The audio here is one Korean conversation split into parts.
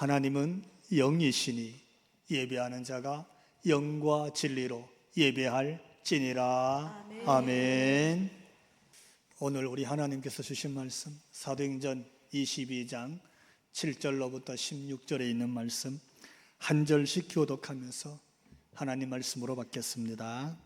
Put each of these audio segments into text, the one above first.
하나님은 영이시니 예배하는 자가 영과 진리로 예배할지니라. 아멘. 오늘 우리 하나님께서 주신 말씀 사도행전 22장 7절로부터 16절에 있는 말씀 한 절씩 교독하면서 하나님 말씀으로 받겠습니다.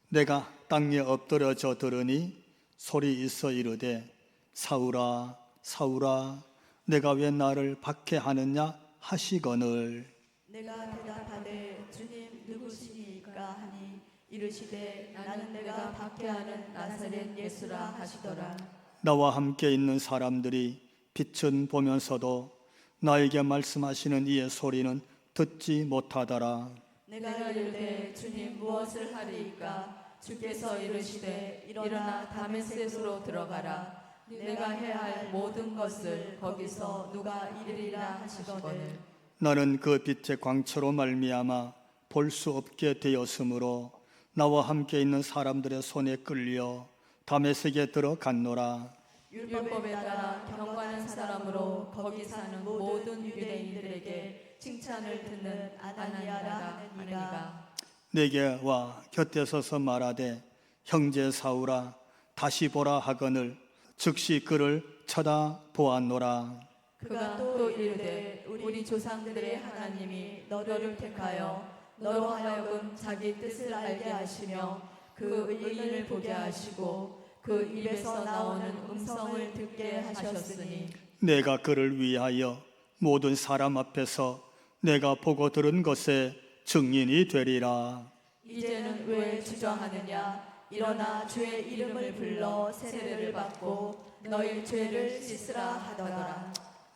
내가 땅에 엎드려져 들으니 소리 있어 이르되 사울아 사울아 내가 왜 나를 박해하느냐 하시거늘 내가 대답하되 주님 누구시니까 하니 이르시되 나는 내가 박해하는 나사렛 예수라 하시더라. 나와 함께 있는 사람들이 빛은 보면서도 나에게 말씀하시는 이의 소리는 듣지 못하더라. 내가 이르되 주님 무엇을 하리이까 주께서 이르시되 일어나 다메섹으로 들어가라. 내가 해야 할 모든 것을 거기서 누가 이르리라 하시거늘 나는 그 빛의 광채로 말미암아 볼 수 없게 되었으므로 나와 함께 있는 사람들의 손에 끌려 다메섹에 들어갔노라. 율법에 따라 경건한 사람으로 거기 사는 모든 유대인들에게 칭찬을 듣는 아나니아라 하느니가 내게 와 곁에 서서 말하되 형제 사울아 다시 보라 하거늘 즉시 그를 쳐다보았노라. 그가 또 이르되 우리 조상들의 하나님이 너를 택하여 너로 하여금 자기 뜻을 알게 하시며 그 의인을 보게 하시고 그 입에서 나오는 음성을 듣게 하셨으니 내가 그를 위하여 모든 사람 앞에서 내가 보고 들은 것에 증인이 되리라. 이제는 왜 주저하느냐 일어나 주의 이름을 불러 세례를 받고 너희 죄를 씻으라 하더라.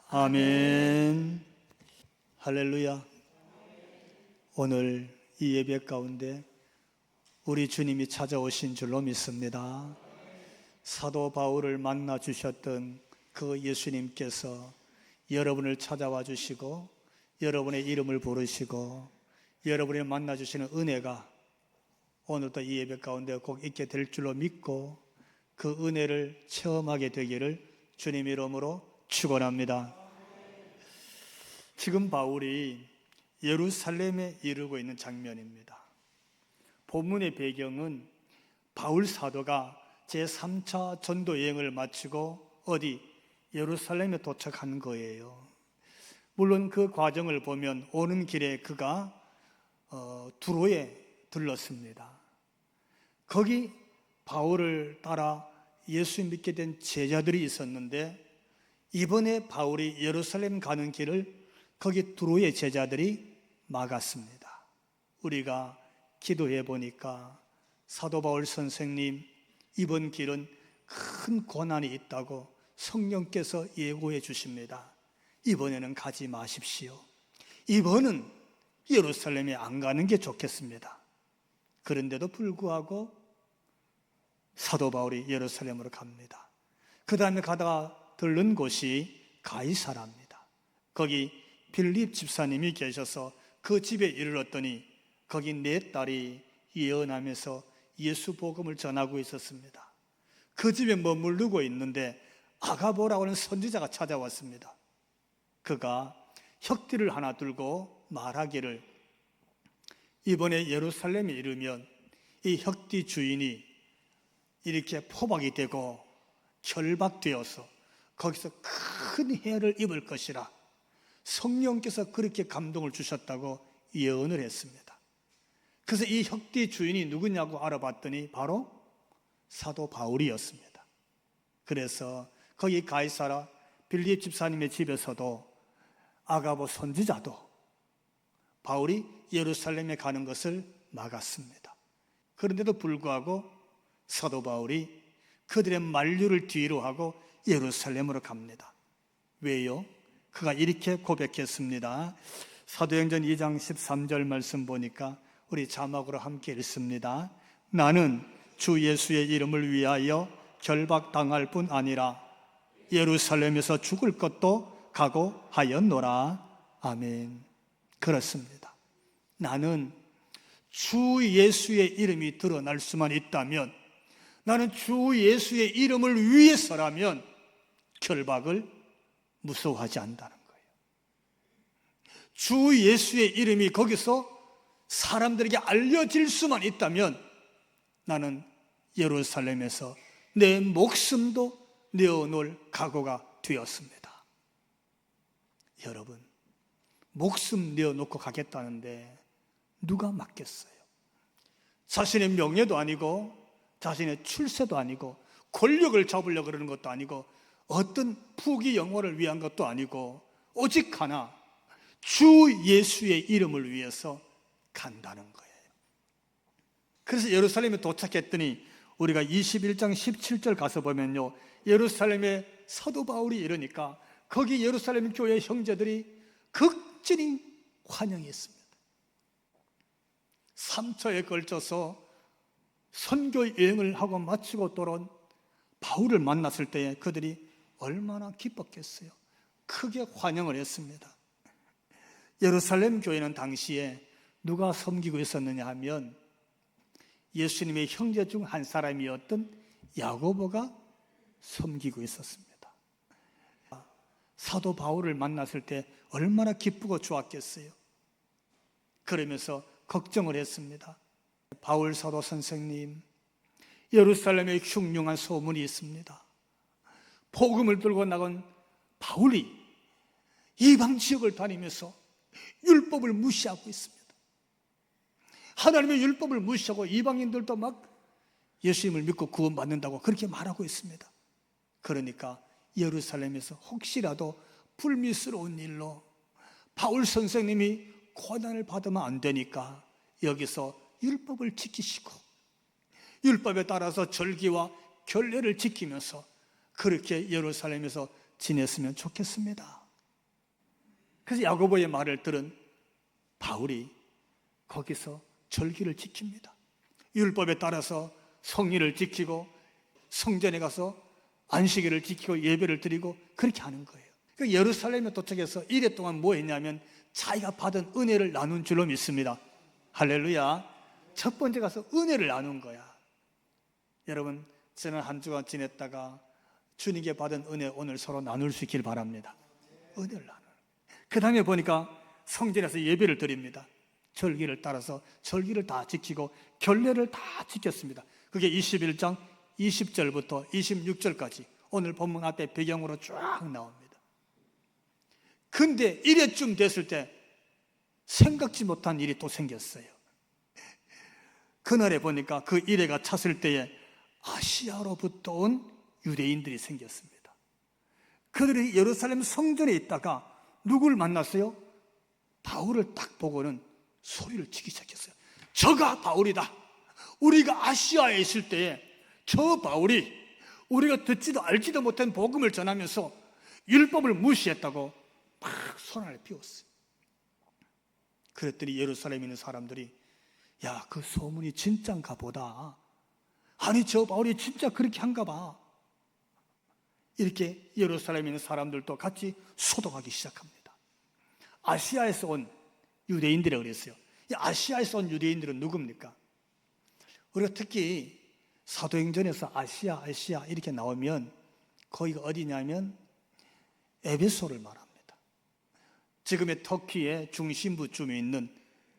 아멘. 할렐루야. 오늘 이 예배 가운데 우리 주님이 찾아오신 줄로 믿습니다. 사도 바울을 만나 주셨던 그 예수님께서 여러분을 찾아와 주시고 여러분의 이름을 부르시고 여러분이 만나 주시는 은혜가 오늘도 이 예배 가운데 꼭 있게 될 줄로 믿고 그 은혜를 체험하게 되기를 주님 이름으로 축원합니다. 지금 바울이 예루살렘에 이르고 있는 장면입니다. 본문의 배경은 바울 사도가 제3차 전도 여행을 마치고 어디 예루살렘에 도착한 거예요. 물론 그 과정을 보면 오는 길에 그가 두로에 들렀습니다. 거기 바울을 따라 예수 믿게 된 제자들이 있었는데 이번에 바울이 예루살렘 가는 길을 거기 두로의 제자들이 막았습니다. 우리가 기도해 보니까 사도 바울 선생님 이번 길은 큰 고난이 있다고 성령께서 예고해 주십니다. 이번에는 가지 마십시오. 이번은 예루살렘에 안 가는 게 좋겠습니다. 그런데도 불구하고 사도 바울이 예루살렘으로 갑니다. 그 다음에 가다가 들른 곳이 가이사라입니다. 거기 빌립 집사님이 계셔서 그 집에 이르렀더니 거기 내 딸이 예언하면서 예수 복음을 전하고 있었습니다. 그 집에 머무르고 있는데 아가보라고 하는 선지자가 찾아왔습니다. 그가 혁띠를 하나 들고 말하기를 이번에 예루살렘에 이르면 이 혁띠 주인이 이렇게 포박이 되고 결박되어서 거기서 큰 해를 입을 것이라 성령께서 그렇게 감동을 주셨다고 예언을 했습니다. 그래서 이 혁띠 주인이 누구냐고 알아봤더니 바로 사도 바울이었습니다. 그래서 거기 가이사라 빌립 집사님의 집에서도 아가보 선지자도 바울이 예루살렘에 가는 것을 막았습니다. 그런데도 불구하고 사도 바울이 그들의 만류를 뒤로 하고 예루살렘으로 갑니다. 왜요? 그가 이렇게 고백했습니다. 사도행전 2장 13절 말씀 보니까 우리 자막으로 함께 읽습니다. 나는 주 예수의 이름을 위하여 결박당할 뿐 아니라 예루살렘에서 죽을 것도 각오하였노라. 아멘. 그렇습니다. 나는 주 예수의 이름이 드러날 수만 있다면, 나는 주 예수의 이름을 위해서라면 결박을 무서워하지 않는다는 거예요. 주 예수의 이름이 거기서 사람들에게 알려질 수만 있다면 나는 예루살렘에서 내 목숨도 내어놓을 각오가 되었습니다. 여러분, 목숨 내어놓고 가겠다는데 누가 맞겠어요? 자신의 명예도 아니고 자신의 출세도 아니고 권력을 잡으려고 그러는 것도 아니고 어떤 부귀 영화를 위한 것도 아니고 오직 하나, 주 예수의 이름을 위해서 간다는 거예요. 그래서 예루살렘에 도착했더니 우리가 21장 17절 가서 보면요, 예루살렘에 사도 바울이 이러니까 거기 예루살렘 교회 형제들이 극진히 환영했습니다. 3차에 걸쳐서 선교 여행을 하고 마치고 돌아온 바울을 만났을 때에 그들이 얼마나 기뻤겠어요. 크게 환영을 했습니다. 예루살렘 교회는 당시에 누가 섬기고 있었느냐 하면 예수님의 형제 중 한 사람이었던 야고보가 섬기고 있었습니다. 사도 바울을 만났을 때 얼마나 기쁘고 좋았겠어요. 그러면서 걱정을 했습니다. 바울 사도 선생님, 예루살렘에 흉흉한 소문이 있습니다. 복음을 들고 나간 바울이 이방 지역을 다니면서 율법을 무시하고 있습니다. 하나님의 율법을 무시하고 이방인들도 막 예수님을 믿고 구원받는다고 그렇게 말하고 있습니다. 그러니까 예루살렘에서 혹시라도 불미스러운 일로 바울 선생님이 고난을 받으면 안 되니까 여기서 율법을 지키시고 율법에 따라서 절기와 결례를 지키면서 그렇게 예루살렘에서 지냈으면 좋겠습니다. 그래서 야고보의 말을 들은 바울이 거기서 절기를 지킵니다. 율법에 따라서 성일을 지키고 성전에 가서 안식일을 지키고 예배를 드리고 그렇게 하는 거예요. 그러니까 예루살렘에 도착해서 이래 동안 뭐 했냐면 자기가 받은 은혜를 나눈 줄로 믿습니다. 할렐루야. 첫 번째 가서 은혜를 나눈 거야. 여러분, 지난 한 주간 지냈다가 주님께 받은 은혜 오늘 서로 나눌 수 있길 바랍니다. 은혜를 나누는. 그 다음에 보니까 성전에서 예배를 드립니다. 절기를 따라서 절기를 다 지키고 결례를 다 지켰습니다. 그게 21장 20절부터 26절까지 오늘 본문 앞에 배경으로 쫙 나옵니다. 근데 이래쯤 됐을 때 생각지 못한 일이 또 생겼어요. 그날에 보니까 그 이래가 찼을 때에 아시아로부터 온 유대인들이 생겼습니다. 그들이 예루살렘 성전에 있다가 누굴 만났어요? 바울을 딱 보고는 소리를 치기 시작했어요. 저가 바울이다. 우리가 아시아에 있을 때에 저 바울이 우리가 듣지도 알지도 못한 복음을 전하면서 율법을 무시했다고 막 손을 피웠어요. 그랬더니 예루살렘에 있는 사람들이 야, 그 소문이 진짠가 보다. 아니, 저 바울이 진짜 그렇게 한가 봐. 이렇게 예루살렘에 있는 사람들도 같이 소독하기 시작합니다. 아시아에서 온 유대인들이라고 그랬어요. 이 아시아에서 온 유대인들은 누굽니까? 우리가 특히 사도행전에서 아시아 이렇게 나오면 거기가 어디냐면 에베소를 말합니다. 지금의 터키의 중심부쯤에 있는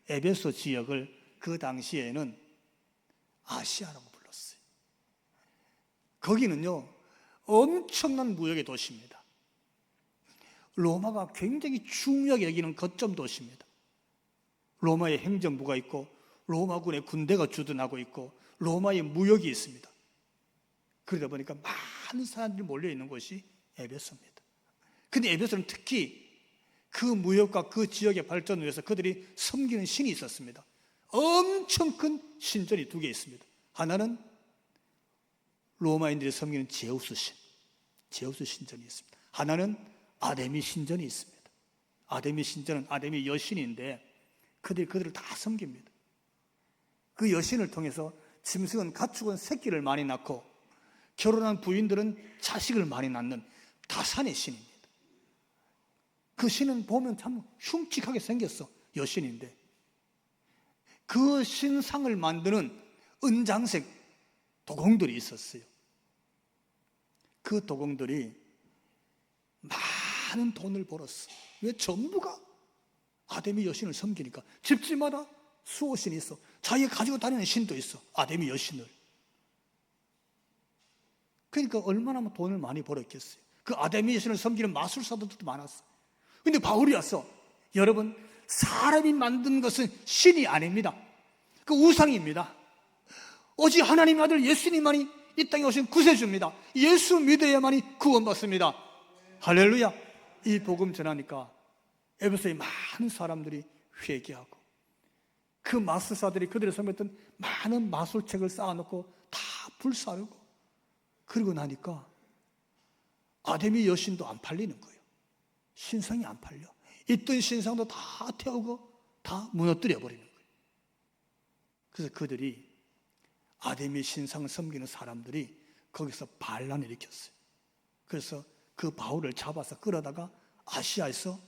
에베소 지역을 그 당시에는 아시아라고 불렀어요. 거기는요 엄청난 무역의 도시입니다. 로마가 굉장히 중요하게 여기는 거점 도시입니다. 로마의 행정부가 있고 로마군의 군대가 주둔하고 있고 로마의 무역이 있습니다. 그러다 보니까 많은 사람들이 몰려있는 곳이 에베소입니다. 근데 에베소는 특히 그 무역과 그 지역의 발전을 위해서 그들이 섬기는 신이 있었습니다. 엄청 큰 신전이 두 개 있습니다. 하나는 로마인들이 섬기는 제우스 신전이 있습니다. 하나는 아데미 신전이 있습니다. 아데미 신전은 아데미 여신인데 그들을 다 섬깁니다. 그 여신을 통해서 짐승은 가축은 새끼를 많이 낳고 결혼한 부인들은 자식을 많이 낳는 다산의 신입니다. 그 신은 보면 참 흉측하게 생겼어. 여신인데 그 신상을 만드는 은장색 도공들이 있었어요. 그 도공들이 많은 돈을 벌었어. 왜? 전부가 아데미 여신을 섬기니까 집집마다 수호신이 있어. 자기가 가지고 다니는 신도 있어. 아데미 여신을. 그러니까 얼마나 돈을 많이 벌었겠어요. 그 아데미 여신을 섬기는 마술사들도 많았어. 근데 바울이 왔어. 여러분, 사람이 만든 것은 신이 아닙니다. 그 우상입니다. 오직 하나님의 아들 예수님만이 이 땅에 오신 구세주입니다. 예수 믿어야만이 구원받습니다. 할렐루야. 이 복음 전하니까 에베소에 많은 사람들이 회개하고, 그 마술사들이 그들이 섬겼던 많은 마술책을 쌓아놓고 다 불사르고, 그러고 나니까 아데미 여신도 안 팔리는 거예요. 신상이 안 팔려. 있던 신상도 다 태우고 다 무너뜨려 버리는 거예요. 그래서 그들이 아데미 신상을 섬기는 사람들이 거기서 반란을 일으켰어요. 그래서 그 바울을 잡아서 끌어다가 아시아에서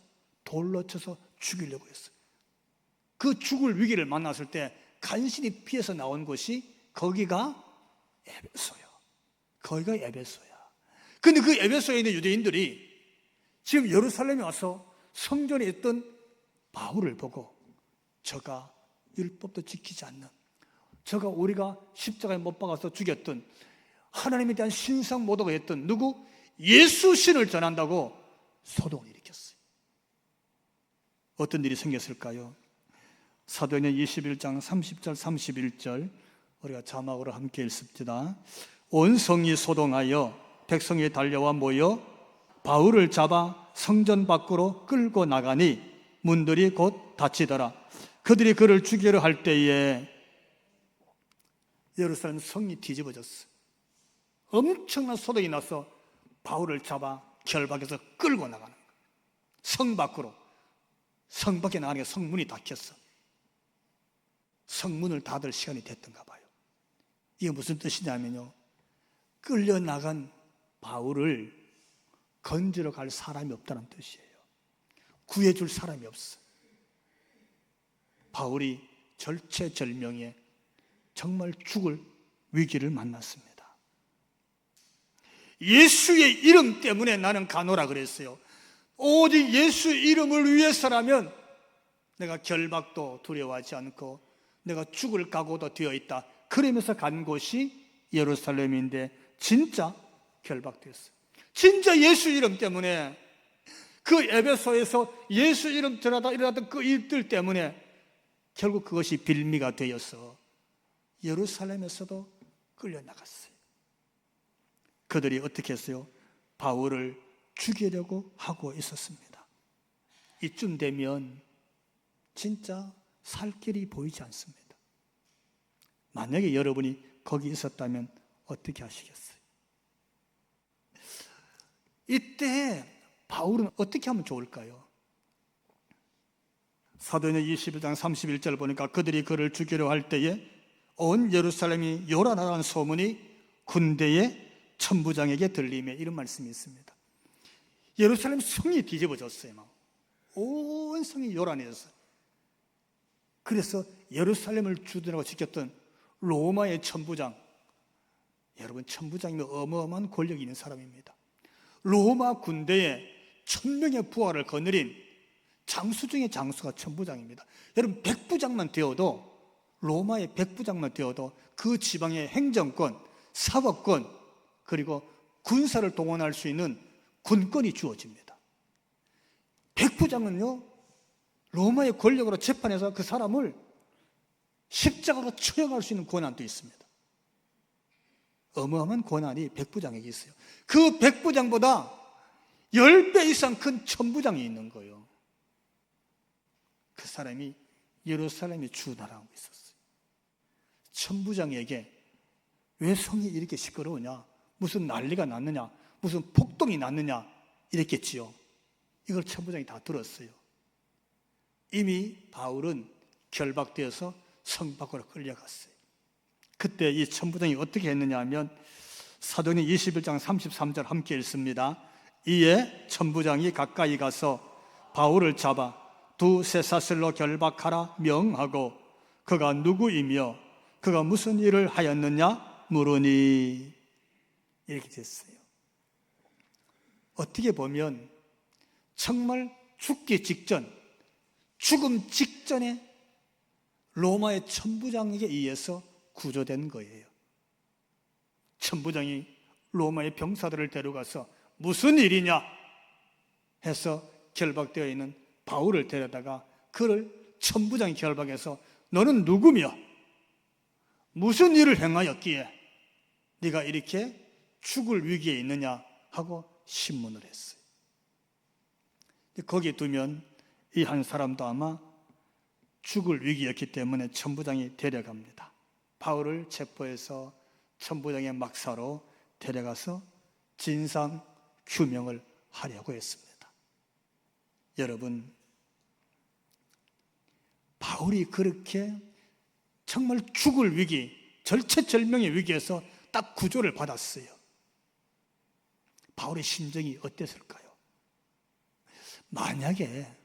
돌로 쳐서 죽이려고 했어요. 그 죽을 위기를 만났을 때 간신히 피해서 나온 곳이 거기가 에베소야. 거기가 에베소야. 근데 그 에베소에 있는 유대인들이 지금 예루살렘에 와서 성전에 있던 바울을 보고, 저가 율법도 지키지 않는, 저가 우리가 십자가에 못 박아서 죽였던, 하나님에 대한 신상 모독을 했던 누구? 예수 신을 전한다고 소동을 일으켰어요. 어떤 일이 생겼을까요? 사도행전 21장 30절 31절 우리가 자막으로 함께 읽습니다. 온 성이 소동하여 백성이 달려와 모여 바울을 잡아 성전 밖으로 끌고 나가니 문들이 곧 닫히더라. 그들이 그를 죽이려 할 때에 예루살렘 성이 뒤집어졌어. 엄청난 소동이 나서 바울을 잡아 결박해서 끌고 나가는 거야. 성 밖으로. 성 밖에 나가니까 성문이 닫혔어. 성문을 닫을 시간이 됐던가 봐요. 이게 무슨 뜻이냐면요, 끌려나간 바울을 건지러 갈 사람이 없다는 뜻이에요. 구해줄 사람이 없어. 바울이 절체절명에 정말 죽을 위기를 만났습니다. 예수의 이름 때문에 나는 가노라 그랬어요. 오직 예수 이름을 위해서라면 내가 결박도 두려워하지 않고 내가 죽을 각오도 되어 있다. 그러면서 간 곳이 예루살렘인데 진짜 결박됐어요. 진짜 예수 이름 때문에, 그 에베소에서 예수 이름 전하다 일어났던 그 일들 때문에 결국 그것이 빌미가 되어서 예루살렘에서도 끌려나갔어요. 그들이 어떻게 했어요? 바울을 죽이려고 하고 있었습니다. 이쯤 되면 진짜 살 길이 보이지 않습니다. 만약에 여러분이 거기 있었다면 어떻게 하시겠어요? 이때 바울은 어떻게 하면 좋을까요? 사도행전 21장 31절 보니까 그들이 그를 죽이려 할 때에 온 예루살렘이 요란하다는 소문이 군대의 천부장에게 들리며, 이런 말씀이 있습니다. 예루살렘 성이 뒤집어졌어요. 온 성이 요란해졌어요. 그래서 예루살렘을 주둔하고 지켰던 로마의 천부장, 여러분 천부장이면 어마어마한 권력이 있는 사람입니다. 로마 군대에 1000명의 부하를 거느린 장수 중에 장수가 천부장입니다. 여러분 백부장만 되어도, 로마의 백부장만 되어도 그 지방의 행정권, 사법권, 그리고 군사를 동원할 수 있는 군권이 주어집니다. 백부장은요, 로마의 권력으로 재판해서 그 사람을 십자가로 처형할 수 있는 권한도 있습니다. 어마어마한 권한이 백부장에게 있어요. 그 백부장보다 10배 이상 큰 천부장이 있는 거예요. 그 사람이 예루살렘에 주둔하고 있었어요. 천부장에게 왜 성이 이렇게 시끄러우냐, 무슨 난리가 났느냐, 무슨 폭동이 났느냐 이랬겠지요. 이걸 천부장이 다 들었어요. 이미 바울은 결박되어서 성 밖으로 끌려갔어요. 그때 이 천부장이 어떻게 했느냐 하면 사도행전 21장 33절 함께 읽습니다. 이에 천부장이 가까이 가서 바울을 잡아 두 쇠사슬로 결박하라 명하고 그가 누구이며 그가 무슨 일을 하였느냐 물으니, 이렇게 됐어요. 어떻게 보면 정말 죽기 직전, 죽음 직전에 로마의 천부장에게 의해서 구조된 거예요. 천부장이 로마의 병사들을 데려가서 무슨 일이냐 해서 결박되어 있는 바울을 데려다가 그를 천부장이 결박해서 너는 누구며 무슨 일을 행하였기에 네가 이렇게 죽을 위기에 있느냐 하고 신문을 했어요. 거기에 두면 이 한 사람도 아마 죽을 위기였기 때문에 천부장이 데려갑니다. 바울을 체포해서 천부장의 막사로 데려가서 진상 규명을 하려고 했습니다. 여러분, 바울이 그렇게 정말 죽을 위기, 절체절명의 위기에서 딱 구조를 받았어요. 바울의 심정이 어땠을까요? 만약에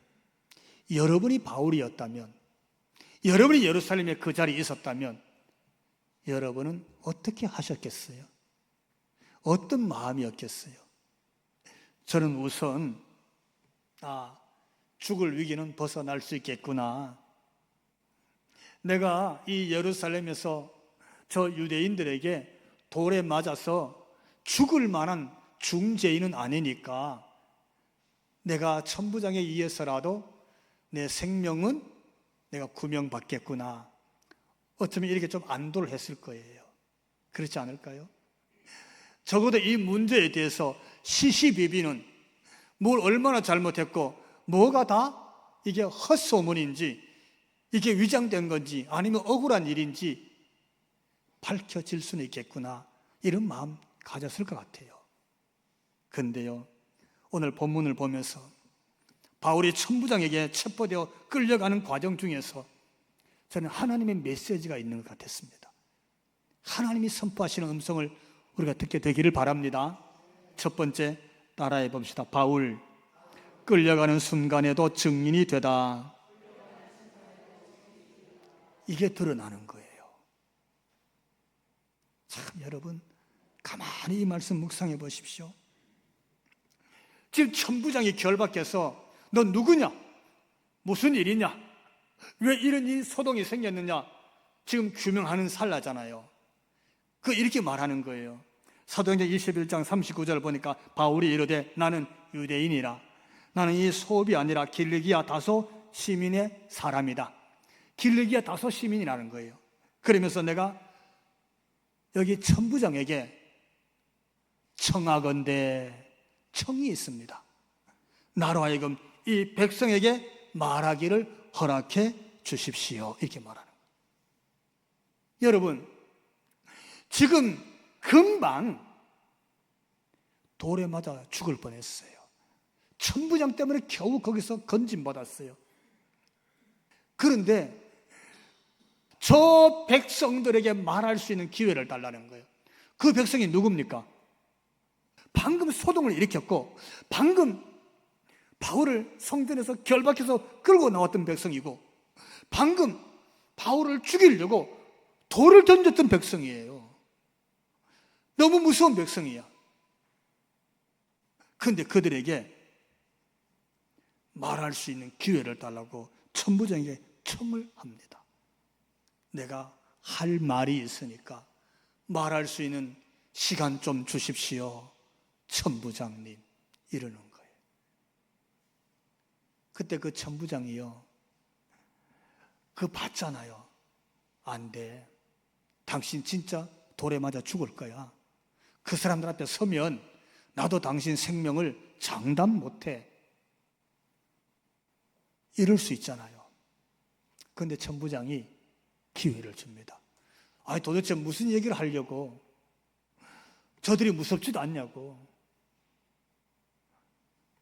여러분이 바울이었다면, 여러분이 예루살렘에 그 자리에 있었다면 여러분은 어떻게 하셨겠어요? 어떤 마음이었겠어요? 저는 우선 죽을 위기는 벗어날 수 있겠구나. 내가 이 예루살렘에서 저 유대인들에게 돌에 맞아서 죽을 만한 중죄인은 아니니까 내가 천부장에 의해서라도 내 생명은 내가 구명받겠구나. 어쩌면 이렇게 좀 안도를 했을 거예요. 그렇지 않을까요? 적어도 이 문제에 대해서 시시비비는 뭘 얼마나 잘못했고 뭐가 다 이게 헛소문인지 이게 위장된 건지 아니면 억울한 일인지 밝혀질 수는 있겠구나, 이런 마음 가졌을 것 같아요. 근데요, 오늘 본문을 보면서 바울이 천부장에게 체포되어 끌려가는 과정 중에서 저는 하나님의 메시지가 있는 것 같았습니다. 하나님이 선포하시는 음성을 우리가 듣게 되기를 바랍니다. 첫 번째, 따라해 봅시다. 바울, 끌려가는 순간에도 증인이 되다. 이게 드러나는 거예요. 참, 여러분 가만히 이 말씀 묵상해 보십시오. 지금 천부장이 결박해서 너 누구냐? 무슨 일이냐? 왜 이런 이 소동이 생겼느냐? 지금 규명하는 살라잖아요. 이렇게 말하는 거예요. 사도행전 21장 39절 보니까 바울이 이르되 나는 유대인이라. 나는 이 소읍이 아니라 길리기아 다소 시민의 사람이다. 길리기아 다소 시민이라는 거예요. 그러면서 내가 여기 천부장에게 청하건대, 청이 있습니다. 나로 하여금 이 백성에게 말하기를 허락해 주십시오. 이렇게 말하는 거예요. 여러분, 지금 금방 돌에 맞아 죽을 뻔했어요. 천부장 때문에 겨우 거기서 건진받았어요. 그런데 저 백성들에게 말할 수 있는 기회를 달라는 거예요. 그 백성이 누굽니까? 방금 소동을 일으켰고 방금 바울을 성전에서 결박해서 끌고 나왔던 백성이고 방금 바울을 죽이려고 돌을 던졌던 백성이에요. 너무 무서운 백성이야. 그런데 그들에게 말할 수 있는 기회를 달라고 천부장에게 청을 합니다. 내가 할 말이 있으니까 말할 수 있는 시간 좀 주십시오, 천부장님. 이러는 거예요. 그때 그 천부장이요, 봤잖아요. 안 돼. 당신 진짜 돌에 맞아 죽을 거야. 그 사람들 앞에 서면 나도 당신 생명을 장담 못해. 이럴 수 있잖아요. 그런데 천부장이 기회를 줍니다. 아니 도대체 무슨 얘기를 하려고? 저들이 무섭지도 않냐고.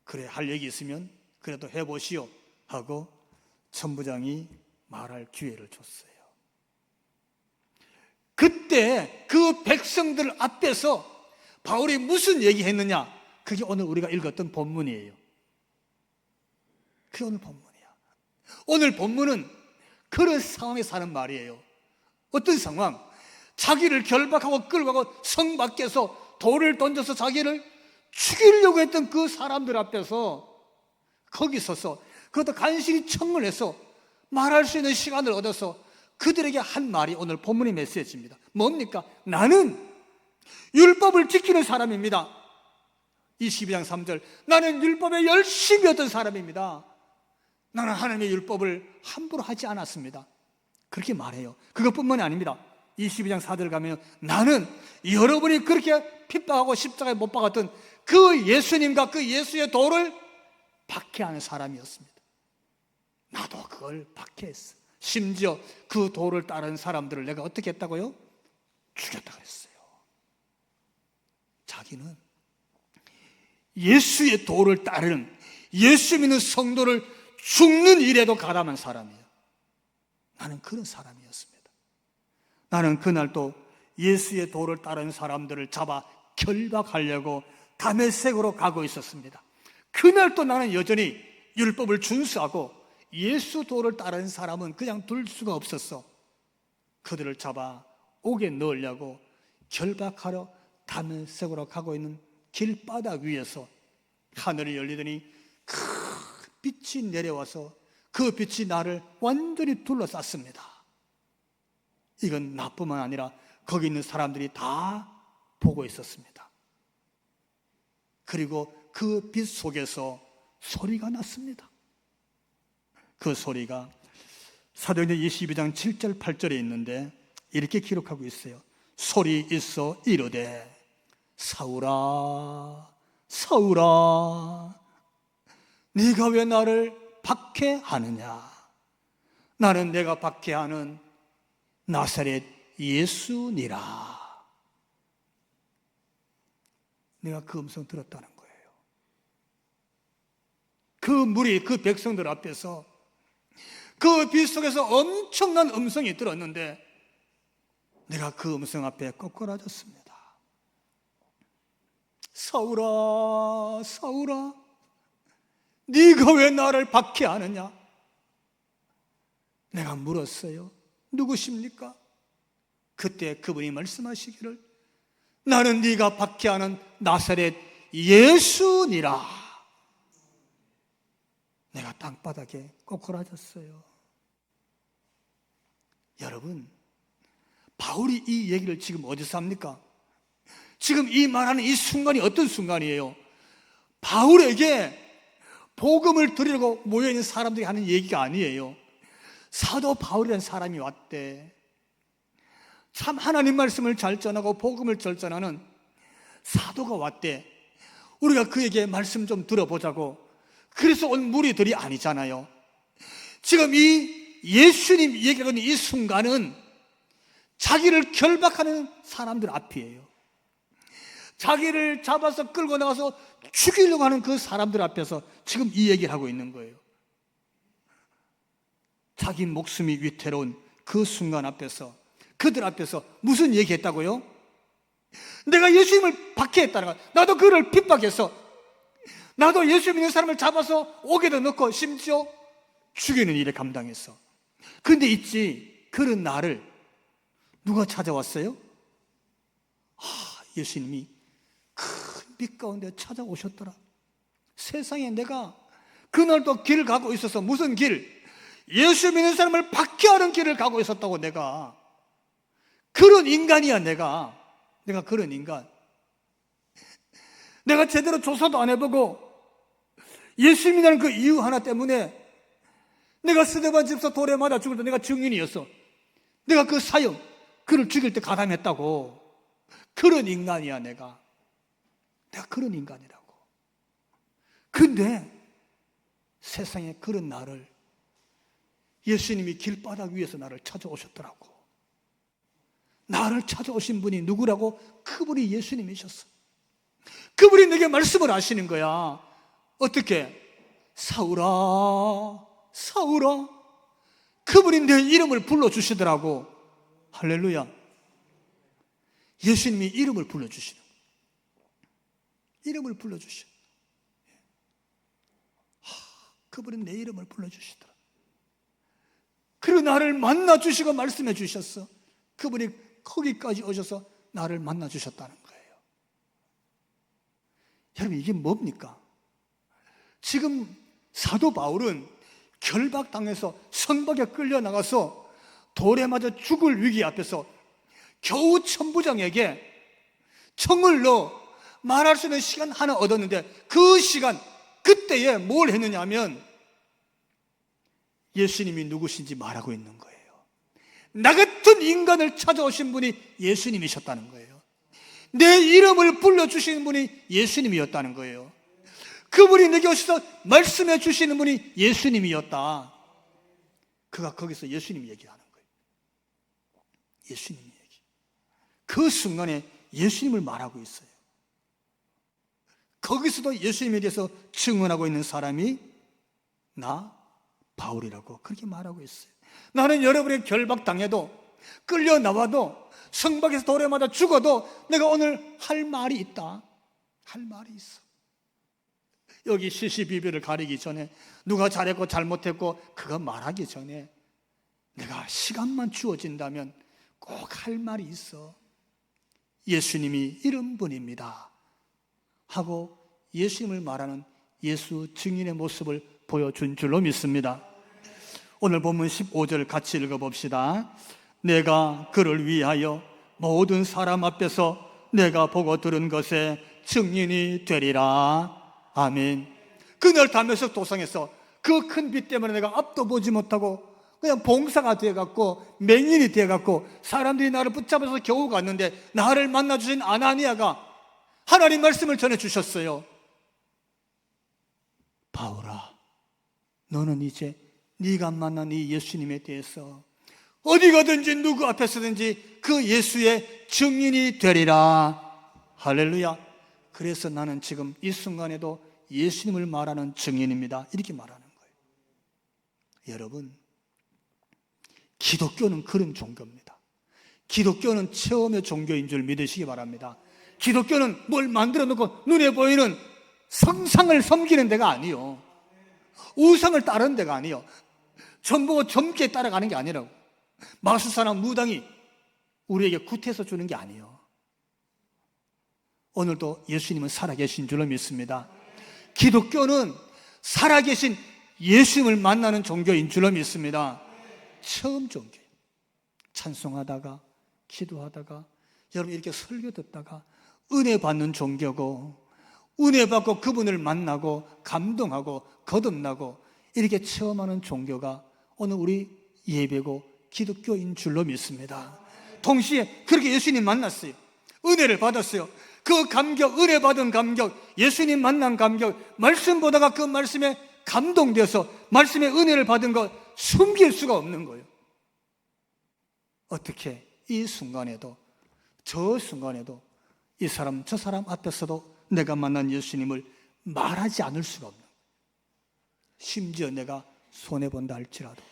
그래, 할 얘기 있으면 그래도 해보시오 하고 천부장이 말할 기회를 줬어요. 그때 그 백성들 앞에서 바울이 무슨 얘기했느냐? 그게 오늘 우리가 읽었던 본문이에요. 그게 오늘 본문이야. 오늘 본문은 그런 상황에서 하는 말이에요. 어떤 상황? 자기를 결박하고 끌고 가고 성 밖에서 돌을 던져서 자기를 죽이려고 했던 그 사람들 앞에서 거기 서서 그것도 간신히 청을 해서 말할 수 있는 시간을 얻어서 그들에게 한 말이 오늘 본문의 메시지입니다. 뭡니까? 나는 율법을 지키는 사람입니다. 22장 3절, 나는 율법에 열심히 했던 사람입니다. 나는 하나님의 율법을 함부로 하지 않았습니다. 그렇게 말해요. 그것뿐만이 아닙니다. 22장 4절 가면 나는 여러분이 그렇게 핍박하고 십자가에 못 박았던 그 예수님과 그 예수의 도를 박해하는 사람이었습니다. 나도 그걸 박해했어. 심지어 그 도를 따르는 사람들을 내가 어떻게 했다고요? 죽였다고 했어요. 자기는 예수의 도를 따르는, 예수 믿는 성도를 죽는 일에도 가담한 사람이에요. 나는 그런 사람이었습니다. 나는 그날 또 예수의 도를 따르는 사람들을 잡아 결박하려고 다메섹으로 가고 있었습니다. 그날 또 나는 여전히 율법을 준수하고 예수 도를 따르는 사람은 그냥 둘 수가 없었어. 그들을 잡아 옥에 넣으려고 결박하러 다메섹으로 가고 있는 길바닥 위에서 하늘이 열리더니 큰 빛이 내려와서 그 빛이 나를 완전히 둘러쌌습니다. 이건 나뿐만 아니라 거기 있는 사람들이 다 보고 있었습니다. 그리고 그 빛 속에서 소리가 났습니다. 그 소리가 사도행전 22장 7절 8절에 있는데 이렇게 기록하고 있어요. 소리 있어 이르되 사울아 사울아 네가 왜 나를 박해하느냐. 나는 내가 박해하는 나사렛 예수니라. 내가 그 음성 들었다는 거예요. 그 무리, 그 백성들 앞에서 그 빛 속에서 엄청난 음성이 들었는데 내가 그 음성 앞에 꼬꾸라졌습니다. 사울아 사울아 네가 왜 나를 박해하느냐. 내가 물었어요. 누구십니까? 그때 그분이 말씀하시기를 나는 네가 박해하는 나사렛 예수니라. 내가 땅바닥에 꼬꾸라졌어요. 여러분, 바울이 이 얘기를 지금 어디서 합니까? 지금 이 말하는 이 순간이 어떤 순간이에요? 바울에게 복음을 드리려고 모여있는 사람들이 하는 얘기가 아니에요. 사도 바울이라는 사람이 왔대. 참 하나님 말씀을 잘 전하고 복음을 잘 전하는 사도가 왔대. 우리가 그에게 말씀 좀 들어보자고. 그래서 온 무리들이 아니잖아요. 지금 이 예수님 얘기하는 이 순간은 자기를 결박하는 사람들 앞이에요. 자기를 잡아서 끌고 나가서 죽이려고 하는 그 사람들 앞에서 지금 이 얘기를 하고 있는 거예요. 자기 목숨이 위태로운 그 순간 앞에서, 그들 앞에서 무슨 얘기했다고요? 내가 예수님을 박해했다는 거야. 나도 그를 핍박해서, 나도 예수 믿는 사람을 잡아서 옥에도 넣고 심지어 죽이는 일을 감당했어. 그런데 있지, 그런 나를 누가 찾아왔어요? 예수님이 큰 빛 가운데 찾아오셨더라. 세상에 내가 그날도 길을 가고 있어서, 무슨 길? 예수 믿는 사람을 박해하는 길을 가고 있었다고. 내가 그런 인간이야. 내가 그런 인간. 내가 제대로 조사도 안 해보고 예수 믿는 그 이유 하나 때문에 내가 스데반 집사 돌에 맞아 죽을 때 내가 증인이었어. 내가 그 사형, 그를 죽일 때 가담했다고. 그런 인간이야. 내가 그런 인간이라고. 근데 세상에 그런 나를 예수님이 길바닥 위에서 나를 찾아오셨더라고. 나를 찾아오신 분이 누구라고? 그분이 예수님이셨어. 그분이 내게 말씀을 하시는 거야. 어떻게? 사울아 사울아. 그분이 내 이름을 불러주시더라고. 할렐루야. 예수님이 이름을 불러주시는 거예요. 이름을 불러주셔. 그분이 내 이름을 불러주시더라. 그리고 나를 만나주시고 말씀해 주셨어. 그분이 거기까지 오셔서 나를 만나주셨다는 거예요. 여러분, 이게 뭡니까? 지금 사도 바울은 결박당해서 성박에 끌려나가서 돌에 맞아 죽을 위기 앞에서 겨우 천부장에게 청을 넣어 말할 수 있는 시간 하나 얻었는데, 그 시간, 그때에 뭘 했느냐 하면 예수님이 누구신지 말하고 있는 거예요. 나 같은 인간을 찾아오신 분이 예수님이셨다는 거예요. 내 이름을 불러주시는 분이 예수님이었다는 거예요. 그분이 내게 오셔서 말씀해 주시는 분이 예수님이었다. 그가 거기서 예수님 얘기하는 거예요. 예수님 얘기. 그 순간에 예수님을 말하고 있어요. 거기서도 예수님에 대해서 증언하고 있는 사람이 나 바울이라고 그렇게 말하고 있어요. 나는 여러분의 결박당해도 끌려 나와도 성박에서 돌에 맞아 죽어도 내가 오늘 할 말이 있다. 할 말이 있어. 여기 시시비비를 가리기 전에, 누가 잘했고 잘못했고 그거 말하기 전에 내가 시간만 주어진다면 꼭 할 말이 있어. 예수님이 이런 분입니다 하고 예수님을 말하는 예수 증인의 모습을 보여준 줄로 믿습니다. 오늘 본문 15절 같이 읽어봅시다. 내가 그를 위하여 모든 사람 앞에서 내가 보고 들은 것에 증인이 되리라. 아멘. 그날 담에색 도상에서 그 큰 빛 때문에 내가 앞도 보지 못하고 그냥 봉사가 되어갖고 맹인이 되어갖고 사람들이 나를 붙잡아서 겨우 갔는데, 나를 만나주신 아나니아가 하나님 말씀을 전해주셨어요. 바울아, 너는 이제 네가 만난 이 예수님에 대해서 어디 가든지 누구 앞에 서든지 그 예수의 증인이 되리라. 할렐루야. 그래서 나는 지금 이 순간에도 예수님을 말하는 증인입니다. 이렇게 말하는 거예요. 여러분, 기독교는 그런 종교입니다. 기독교는 체험의 종교인 줄 믿으시기 바랍니다. 기독교는 뭘 만들어 놓고 눈에 보이는 상상을 섬기는 데가 아니요, 우상을 따르는 데가 아니요, 전보고 젊게 따라가는 게 아니라고. 마술사나 무당이 우리에게 구태서 주는 게 아니요. 오늘도 예수님은 살아계신 줄로 믿습니다. 기독교는 살아계신 예수님을 만나는 종교인 줄로 믿습니다. 처음 종교예요. 찬송하다가 기도하다가 여러분 이렇게 설교 듣다가 은혜 받는 종교고, 은혜 받고 그분을 만나고 감동하고 거듭나고 이렇게 체험하는 종교가 오늘 우리 예배고 기독교인 줄로 믿습니다. 동시에 그렇게 예수님 만났어요. 은혜를 받았어요. 그 감격, 은혜 받은 감격, 예수님 만난 감격, 말씀 보다가 그 말씀에 감동되어서 말씀의 은혜를 받은 것 숨길 수가 없는 거예요. 어떻게 이 순간에도, 저 순간에도 이 사람 저 사람 앞에서도 내가 만난 예수님을 말하지 않을 수가 없는 거예요. 심지어 내가 손해본다 할지라도,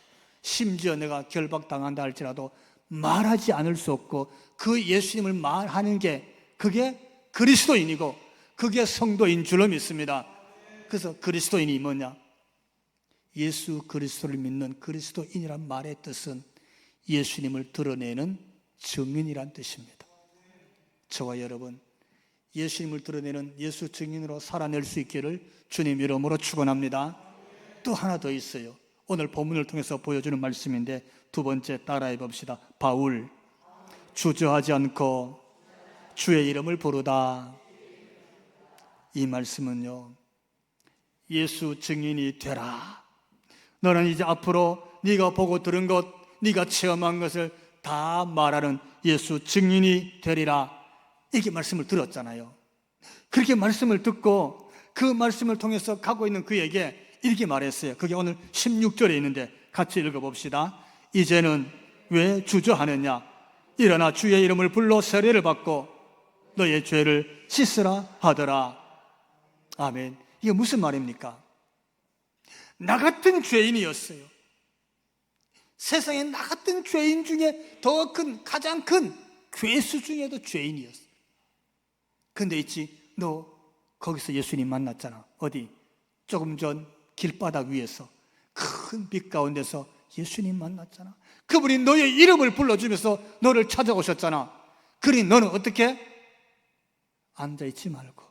심지어 내가 결박당한다 할지라도 말하지 않을 수 없고, 그 예수님을 말하는 게 그게 그리스도인이고 그게 성도인 줄로 믿습니다. 그래서 그리스도인이 뭐냐? 예수 그리스도를 믿는 그리스도인이란 말의 뜻은 예수님을 드러내는 증인이란 뜻입니다. 저와 여러분, 예수님을 드러내는 예수 증인으로 살아낼 수 있기를 주님 이름으로 축원합니다. 또 하나 더 있어요. 오늘 본문을 통해서 보여주는 말씀인데, 두 번째 따라해 봅시다. 바울, 주저하지 않고 주의 이름을 부르다. 이 말씀은요, 예수 증인이 되라. 너는 이제 앞으로 네가 보고 들은 것, 네가 체험한 것을 다 말하는 예수 증인이 되리라. 이렇게 말씀을 들었잖아요. 그렇게 말씀을 듣고 그 말씀을 통해서 가고 있는 그에게 이렇게 말했어요. 그게 오늘 16절에 있는데 같이 읽어봅시다. 이제는 왜 주저하느냐? 일어나 주의 이름을 불러 세례를 받고 너의 죄를 씻으라 하더라. 아멘. 이게 무슨 말입니까? 나 같은 죄인이었어요. 세상에 나 같은 죄인 중에 더 큰, 가장 큰 괴수 중에도 죄인이었어. 근데 있지, 너 거기서 예수님 만났잖아. 어디? 조금 전 길바닥 위에서 큰 빛 가운데서 예수님 만났잖아. 그분이 너의 이름을 불러주면서 너를 찾아오셨잖아. 그러니 너는 어떻게? 앉아있지 말고,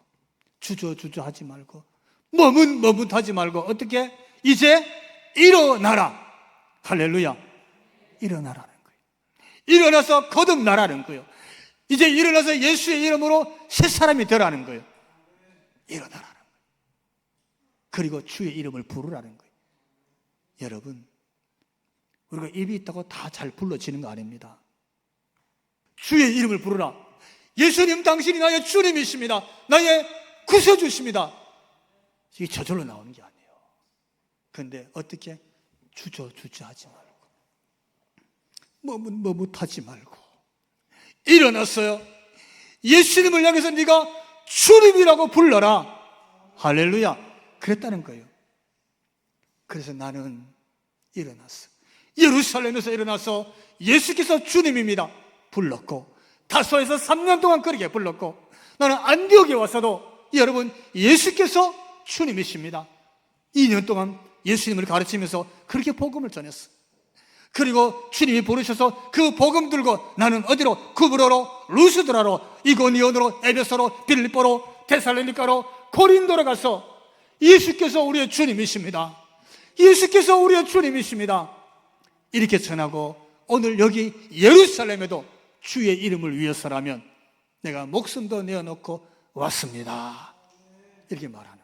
주저하지 말고, 머뭇머뭇하지 말고, 어떻게? 이제 일어나라. 할렐루야. 일어나라는 거예요. 일어나서 거듭나라는 거예요. 이제 일어나서 예수의 이름으로 새 사람이 되라는 거예요. 일어나라는 거예요. 그리고 주의 이름을 부르라는 거예요. 여러분, 우리가 입이 있다고 다 잘 불러지는 거 아닙니다. 주의 이름을 부르라. 예수님 당신이 나의 주님이십니다. 나의 구세주십니다. 이게 저절로 나오는 게 아니에요. 그런데 어떻게? 주저하지 말고 머뭇하지 말고 일어났어요. 예수님을 향해서 네가 주님이라고 불러라. 할렐루야. 그랬다는 거예요. 그래서 나는 일어났어. 예루살렘에서 일어나서 예수께서 주님입니다 불렀고, 다소에서 3년 동안 그렇게 불렀고, 나는 안디옥에 와서도 여러분 예수께서 주님이십니다 2년 동안 예수님을 가르치면서 그렇게 복음을 전했어. 그리고 주님이 부르셔서 그 복음 들고 나는 어디로? 구브로로, 루스드라로, 이고니온으로, 에베소로, 빌립보로, 데살로니가로, 고린도로 가서 예수께서 우리의 주님이십니다. 예수께서 우리의 주님이십니다. 이렇게 전하고, 오늘 여기 예루살렘에도 주의 이름을 위해서라면 내가 목숨도 내어놓고 왔습니다. 이렇게 말합니다.